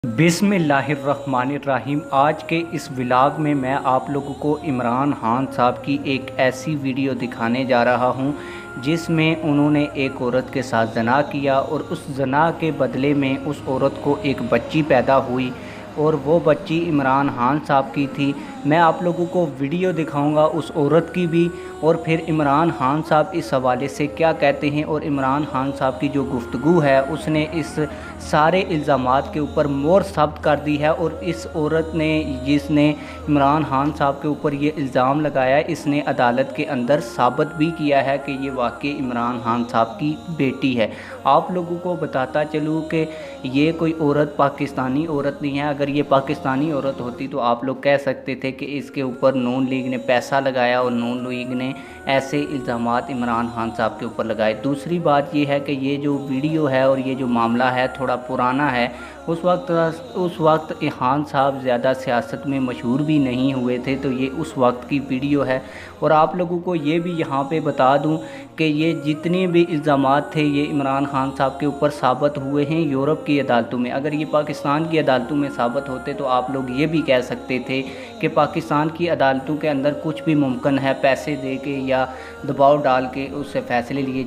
बिस्मिल्लाहिर्रहमानिर्रहीम। आज के इस व्लॉग में मैं आप लोगों को इमरान खान साहब की एक ऐसी वीडियो दिखाने जा रहा हूं जिसमें उन्होंने एक औरत के साथ ज़ना किया और उस ज़ना के बदले में उस औरत को एक बच्ची पैदा हुई और वो बच्ची इमरान खान साहब की थी। मैं आप लोगों को वीडियो दिखाऊंगा उस औरत की भी, और फिर इमरान खान साहब इस हवाले से क्या कहते हैं और इमरान खान साहब की जो गुफ्तगू है उसने इस सारे इल्ज़ामात के ऊपर मोहर साबित कर दी है। और इस औरत ने जिसने इमरान खान साहब के ऊपर ये इल्ज़ाम लगाया है, इसने अदालत के अंदर साबित भी किया है कि ये वाकई इमरान खान साहब की बेटी है। आप लोगों को बताता चलूँ कि ये कोई औरत पाकिस्तानी औरत नहीं है। अगर ये पाकिस्तानी औरत होती तो आप लोग कह सकते थे कि इसके ऊपर नून लीग ने पैसा लगाया और नून लीग ने ऐसे इल्ज़ामात इमरान खान साहब के ऊपर लगाए। दूसरी बात ये है कि ये जो वीडियो है और ये जो मामला है थोड़ा पुराना है। उस वक्त खान साहब ज़्यादा सियासत में मशहूर भी नहीं हुए थे, तो ये उस वक्त की वीडियो है। और आप लोगों को ये भी यहाँ पे बता दूँ कि ये जितने भी इल्ज़ामात थे ये इमरान खान साहब के ऊपर साबित हुए हैं यूरोप की अदालतों में। अगर ये पाकिस्तान की अदालतों में साबित होते तो आप लोग ये भी कह सकते थे कि पाकिस्तान की अदालतों के अंदर कुछ भी मुमकिन है, पैसे दे के या दबाव डाल के उससे फ़ैसले लिए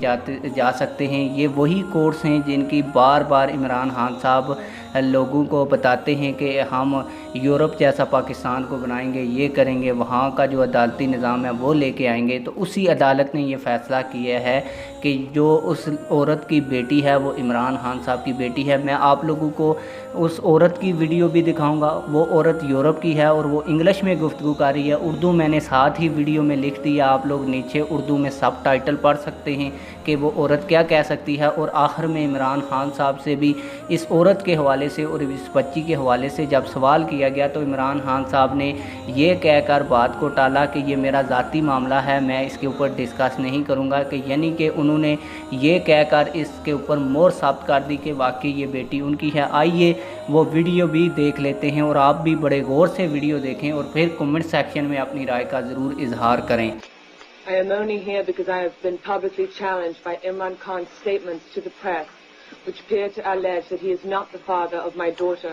जा सकते हैं। ये वही कोर्ट्स हैं जिनकी बार बार इमरान खान साहब लोगों को बताते हैं कि हम यूरोप जैसा पाकिस्तान को बनाएंगे, ये करेंगे, वहाँ का जो अदालती निज़ाम है वो लेके आएंगे। तो उसी अदालत ने ये फ़ैसला किया है कि जो उस औरत की बेटी है वो इमरान खान साहब की बेटी है। मैं आप लोगों को उस औरत की वीडियो भी दिखाऊंगा। वो औरत यूरोप की है और वो इंग्लिश में गुफ्तगू कर रही है। उर्दू मैंने साथ ही वीडियो में लिख दिया, आप लोग नीचे उर्दू में सब टाइटल पढ़ सकते हैं कि वो औरत क्या कह सकती है। और आखिर में इमरान खान साहब से भी इस औरत के हवाले से और इस बच्ची के हवाले से जब सवाल किया गया तो इमरान खान साहब ने ये कहकर बात को टाला कि ये मेरा ज़ाती मामला है, मैं इसके ऊपर डिस्कस नहीं करूँगा। कि यानी कि उन्होंने ये कहकर इसके ऊपर मोहर साबित कर दी कि वाकई ये बेटी उनकी है। आइए वो वीडियो भी देख लेते हैं और आप भी बड़े गौर से वीडियो देखें और फिर कमेंट सेक्शन में अपनी राय का ज़रूर इजहार करें। I am only here because I have been publicly challenged by Imran Khan's statements to the press, which appear to allege that he is not the father of my daughter,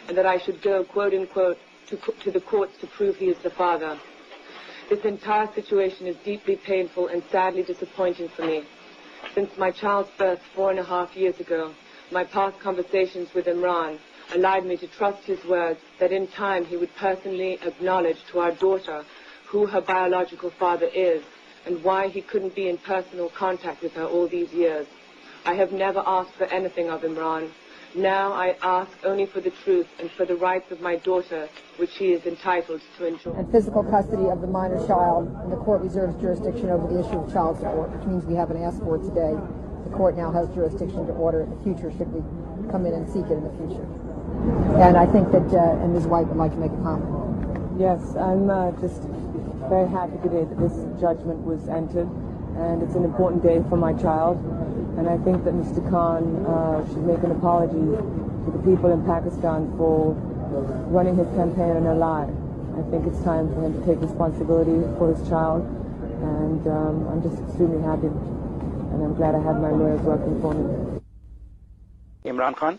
and that I should go, quote unquote, to the courts to prove he is the father. This entire situation is deeply painful and sadly disappointing for me. Since my child's birth 4.5 years ago, my past conversations with Imran allowed me to trust his words that in time he would personally acknowledge to our daughter who her biological father is and why he couldn't be in personal contact with her all these years. I have never asked for anything of Imran. Now I ask only for the truth and for the rights of my daughter, which she is entitled to enjoy. And physical custody of the minor child, and the court reserves jurisdiction over the issue of child support, which means we haven't asked for it today. The court now has jurisdiction to order it in the future, should we come in and seek it in the future. And I think that, and Ms. White would like to make a comment. Yes, I'm just very happy today that this judgment was entered, and it's an important day for my child. And I think that Mr. Khan should make an apology to the people in Pakistan for running his campaign on a lie. I think it's time for him to take responsibility for his child, and I'm just extremely happy, and I'm glad I have my lawyers working for me. Imran Khan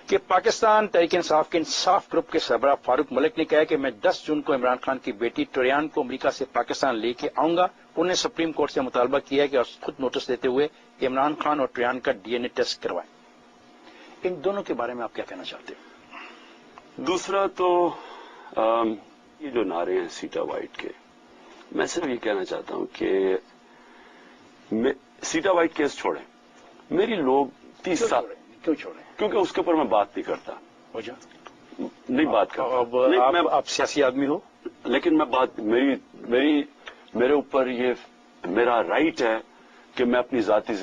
कि पाकिस्तान तहरीक-ए-इंसाफ के इंसाफ group के सरबराह फारूक मलिक ने कहा कि मैं 10 जून को इमरान खान की बेटी टोरियान को अमेरिका से पाकिस्तान लेके आऊंगा। उन्होंने सुप्रीम कोर्ट से मुतालबा किया है कि खुद नोटिस देते हुए इमरान खान और टोरियान का डीएनए टेस्ट करवाएं। इन दोनों के बारे में आप क्या कहना चाहते हैं? दूसरा तो ये जो नारे हैं सीटा वाइट के, मैं सिर्फ ये कहना चाहता हूं कि सीटा वाइट केस छोड़ें। मेरी लोग 30 साल क्यों छोड़े? क्योंकि उसके ऊपर मैं बात नहीं करता। वजह नहीं बात करता। आप सियासी आदमी हो, लेकिन मैं बात मेरे ऊपर ये मेरा राइट है कि मैं अपनी जाती